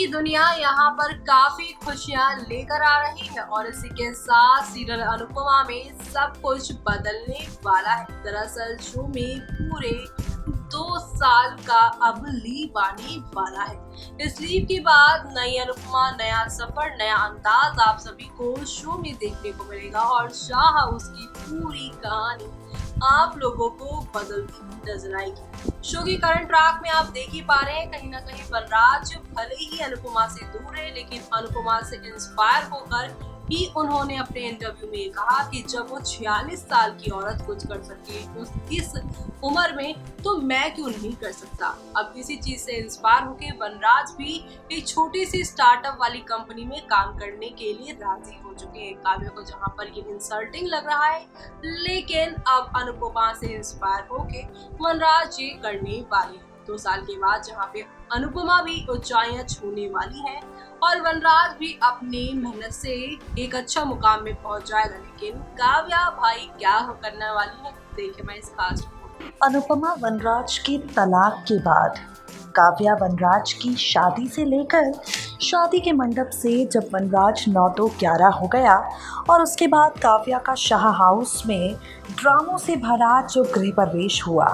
दुनिया यहाँ पर काफी खुशियाँ लेकर आ रही है और इसी के साथ सीरियल अनुपमा में सब कुछ बदलने वाला है। दरअसल शो में पूरे 2 साल का अब लीव आने वाला है। इस लीव के बाद नई अनुपमा, नया सफर, नया अंदाज आप सभी को शो में देखने को मिलेगा और शाह उसकी पूरी कहानी आप लोगों को बदलती नजर आएगी। शो के करंट ट्रैक में आप देख ही पा रहे हैं, कहीं ना कहीं वनराज भले ही अनुपमा से दूर है, लेकिन अनुपमा से इंस्पायर होकर ही उन्होंने अपने इंटरव्यू में कहा कि जब वो 46 साल की औरत कुछ कर सके इस उम्र में, तो मैं क्यों नहीं कर सकता। अब किसी चीज से इंस्पायर होकर वनराज भी एक छोटी सी स्टार्टअप वाली कंपनी में काम करने के लिए राजी हो चुके हैं। काव्या को जहां पर ये इंसल्टिंग लग रहा है, लेकिन अब अनुपमा से इंस्पायर होके वनराज ये करने वाले हैं। 2 साल के बाद जहाँ पे अनुपमा भी ऊंचाइयां छूने वाली है और वनराज भी अपनी मेहनत से एक अच्छा मुकाम में पहुंच जाएगा, लेकिन काव्या भाई क्या करने वाली है, देखिए मैं इस खास रिपोर्ट। अनुपमा वनराज की तलाक के बाद काव्या वनराज की शादी से लेकर शादी के मंडप से जब वनराज 9-11 हो गया और उसके बाद काव्या का शाह हाउस में ड्रामों से भरा जो गृह प्रवेश हुआ,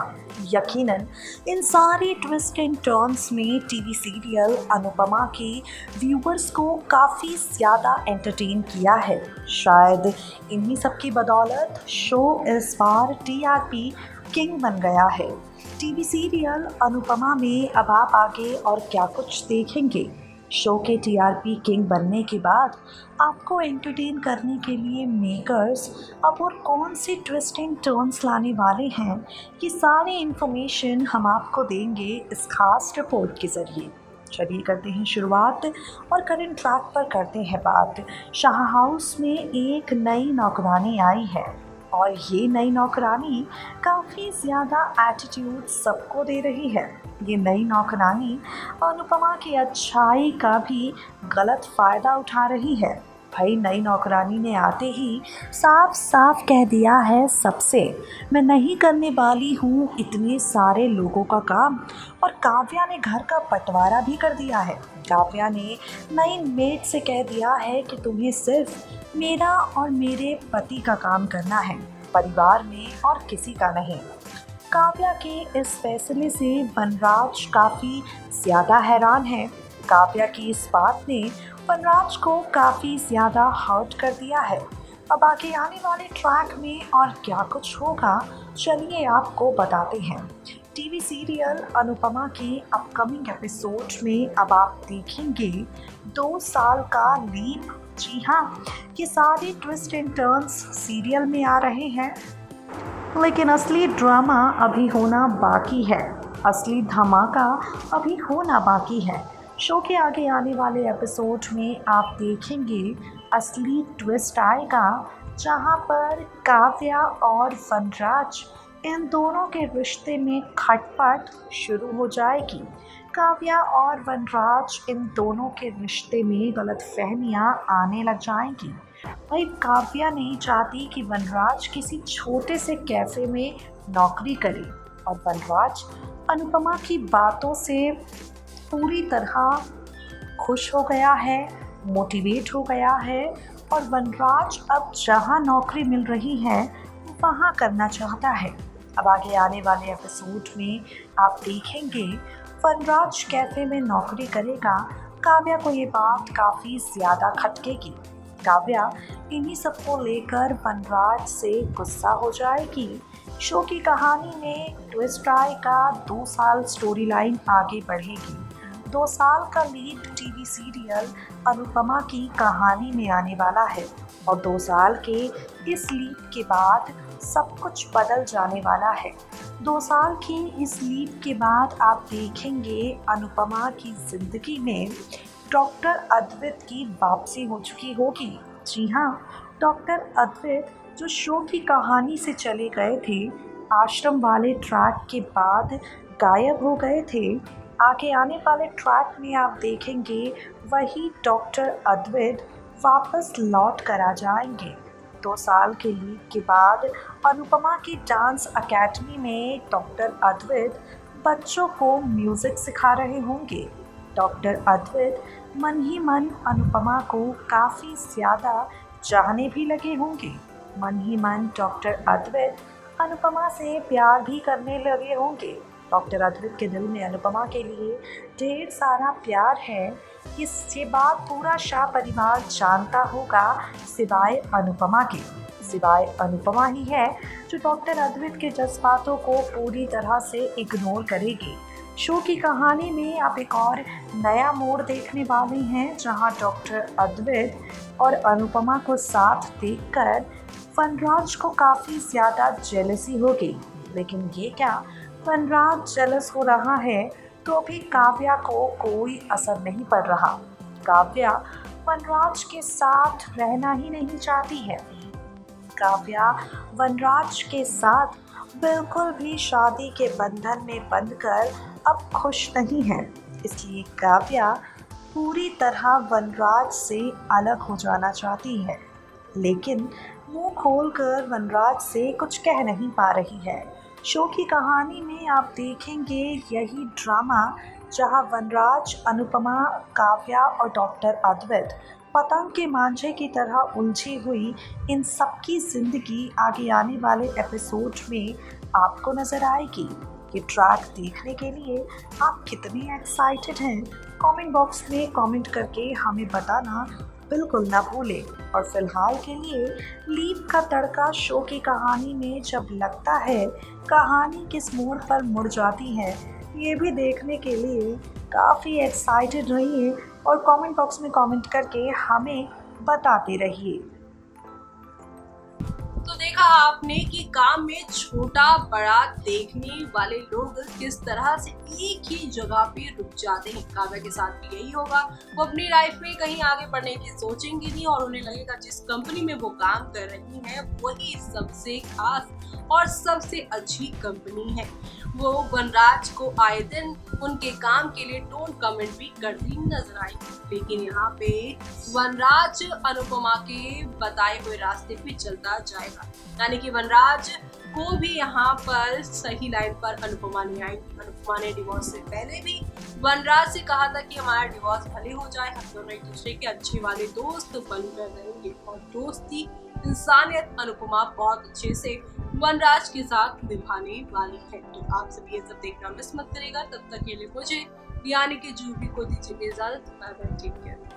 यकीनन इन सारे ट्विस्ट एंड टर्न्स में टीवी सीरियल अनुपमा के व्यूअर्स को काफ़ी ज़्यादा एंटरटेन किया है। शायद इन्हीं सब की बदौलत शो इस बार टीआरपी किंग बन गया है। टीवी सीरियल अनुपमा में अब आप आगे और क्या कुछ देखेंगे। शो के टीआरपी किंग बनने के बाद आपको एंटरटेन करने के लिए मेकर्स अब और कौन सी ट्विस्ट एंड टर्न्स लाने वाले हैं, ये सारी इन्फॉर्मेशन हम आपको देंगे इस खास रिपोर्ट के ज़रिए। चलिए करते हैं शुरुआत और करंट ट्रैक पर करते हैं बात। शाह हाउस में एक नई नौकरानी आई है और ये नई नौकरानी काफ़ी ज़्यादा एटीट्यूड सबको दे रही है। ये नई नौकरानी अनुपमा की अच्छाई का भी गलत फ़ायदा उठा रही है। भाई नई नौकरानी ने आते ही साफ साफ कह दिया है सबसे, मैं नहीं करने वाली हूँ इतने सारे लोगों का काम। और काव्या ने घर का बंटवारा भी कर दिया है। काव्या ने नई मेड से कह दिया है कि तुम्हें सिर्फ मेरा और मेरे पति का काम करना है, परिवार में और किसी का नहीं। काव्या के इस फैसले से वनराज काफ़ी ज़्यादा हैरान है। काव्या की इस बात ने वनराज को काफ़ी ज़्यादा हर्ट कर दिया है। अब आगे आने वाले ट्रैक में और क्या कुछ होगा, चलिए आपको बताते हैं। टीवी सीरियल अनुपमा के अपकमिंग एपिसोड में अब आप देखेंगे 2 साल का लीप। जी हाँ, ये सारे ट्विस्ट एंड टर्न्स सीरियल में आ रहे हैं, लेकिन असली ड्रामा अभी होना बाकी है, असली धमाका अभी होना बाकी है। शो के आगे आने वाले एपिसोड में आप देखेंगे असली ट्विस्ट आएगा, जहां पर काव्या और वनराज इन दोनों के रिश्ते में खटपट शुरू हो जाएगी। काव्या और वनराज इन दोनों के रिश्ते में गलतफहमियां आने लग जाएंगी। भाई काव्या नहीं चाहती कि वनराज किसी छोटे से कैफ़े में नौकरी करे और वनराज अनुपमा की बातों से पूरी तरह खुश हो गया है, मोटिवेट हो गया है और वनराज अब जहां नौकरी मिल रही है वहां करना चाहता है। अब आगे आने वाले एपिसोड में आप देखेंगे वनराज कैफ़े में नौकरी करेगा। काव्या को ये बात काफ़ी ज़्यादा खटकेगी। काव्या इन्हीं सबको लेकर वनराज से गुस्सा हो जाएगी। शो की कहानी में ट्विस्ट आएगा, 2 साल स्टोरी लाइन आगे बढ़ेगी। 2 साल का लीड टीवी सीरियल अनुपमा की कहानी में आने वाला है और 2 साल के इस लीड के बाद सब कुछ बदल जाने वाला है। 2 साल की इस लीड के बाद आप देखेंगे अनुपमा की ज़िंदगी में डॉक्टर अद्वैत की वापसी हो चुकी होगी। जी हाँ, डॉक्टर अद्वैत जो शो की कहानी से चले गए थे, आश्रम वाले ट्रैक के बाद गायब हो गए थे। आगे आने वाले ट्रैक में आप देखेंगे वही डॉक्टर अद्वैत वापस लौट कर आ जाएंगे। 2 साल के लीव के बाद अनुपमा की डांस अकेडमी में डॉक्टर अद्वैत बच्चों को म्यूज़िक सिखा रहे होंगे। डॉक्टर अद्वैत मन ही मन अनुपमा को काफ़ी ज़्यादा चाहने भी लगे होंगे। मन ही मन डॉक्टर अद्वैत अनुपमा से प्यार भी करने लगे होंगे। डॉक्टर अद्वैत के दिल में अनुपमा के लिए ढेर सारा प्यार है। ये बात पूरा शाह परिवार जानता होगा, सिवाय अनुपमा के। सिवाय अनुपमा ही है जो डॉक्टर अद्वैत के जज्बातों को पूरी तरह से इग्नोर करेगी। शो की कहानी में आप एक और नया मोड़ देखने वाले हैं, जहां डॉक्टर अद्वैत और अनुपमा को साथ देखकर वनराज को काफ़ी ज़्यादा जेलसी होगी। लेकिन ये क्या, वनराज जेलस हो रहा है तो भी काव्या को कोई असर नहीं पड़ रहा। काव्या वनराज के साथ रहना ही नहीं चाहती है। काव्या वनराज के साथ बिल्कुल भी शादी के बंधन में बंधकर अब खुश नहीं है। इसलिए काव्या पूरी तरह वनराज से अलग हो जाना चाहती है, लेकिन मुंह खोलकर वनराज से कुछ कह नहीं पा रही है। शो की कहानी में आप देखेंगे यही ड्रामा, जहां वनराज, अनुपमा, काव्या और डॉक्टर अद्वैत पतंग के मांझे की तरह उलझी हुई इन सबकी ज़िंदगी आगे आने वाले एपिसोड में आपको नज़र आएगी। ये ट्रैक देखने के लिए आप कितने एक्साइटेड हैं, कमेंट बॉक्स में कमेंट करके हमें बताना बिल्कुल ना भूलें। और फिलहाल के लिए लीप का तड़का शो की कहानी में जब लगता है कहानी किस मोड़ पर मुड़ जाती है, ये भी देखने के लिए काफ़ी एक्साइटेड रहिए और कमेंट बॉक्स में कमेंट करके हमें बताते रहिए। तो देखा आपने कि काम में छोटा बड़ा देखने वाले लोग किस तरह से एक ही जगह पे रुक जाते हैं। काव्या के साथ भी यही होगा। वो अपनी लाइफ में कहीं आगे बढ़ने की सोचेंगी नहीं और उन्हें लगेगा जिस कंपनी में वो काम कर रही हैं वही सबसे खास और सबसे अच्छी कंपनी है। वो वनराज को आए दिन उनके काम के लिए टोन कमेंट भी करती नजर आई। लेकिन यहाँ पे वनराज अनुपमा के बताए हुए रास्ते पे चलता जाएगा, यानी कि वनराज को भी यहाँ पर सही लाइन पर अनुपमा नहीं आई। अनुपमा ने डिवोर्स से पहले भी वनराज से कहा था कि हमारा डिवोर्स भले हो जाए, हम दोनों एक दूसरे के अच्छे वाले दोस्त बनकर रहेंगे। और दोस्ती, इंसानियत अनुपमा बहुत अच्छे से वनराज के साथ निभाने वाली है। तो आप सभी ये सब देखना मिस मत करेगा। तब तक के लिए मुझे यानी कि जूही को दीजिए इजाजत। Bye bye, take care.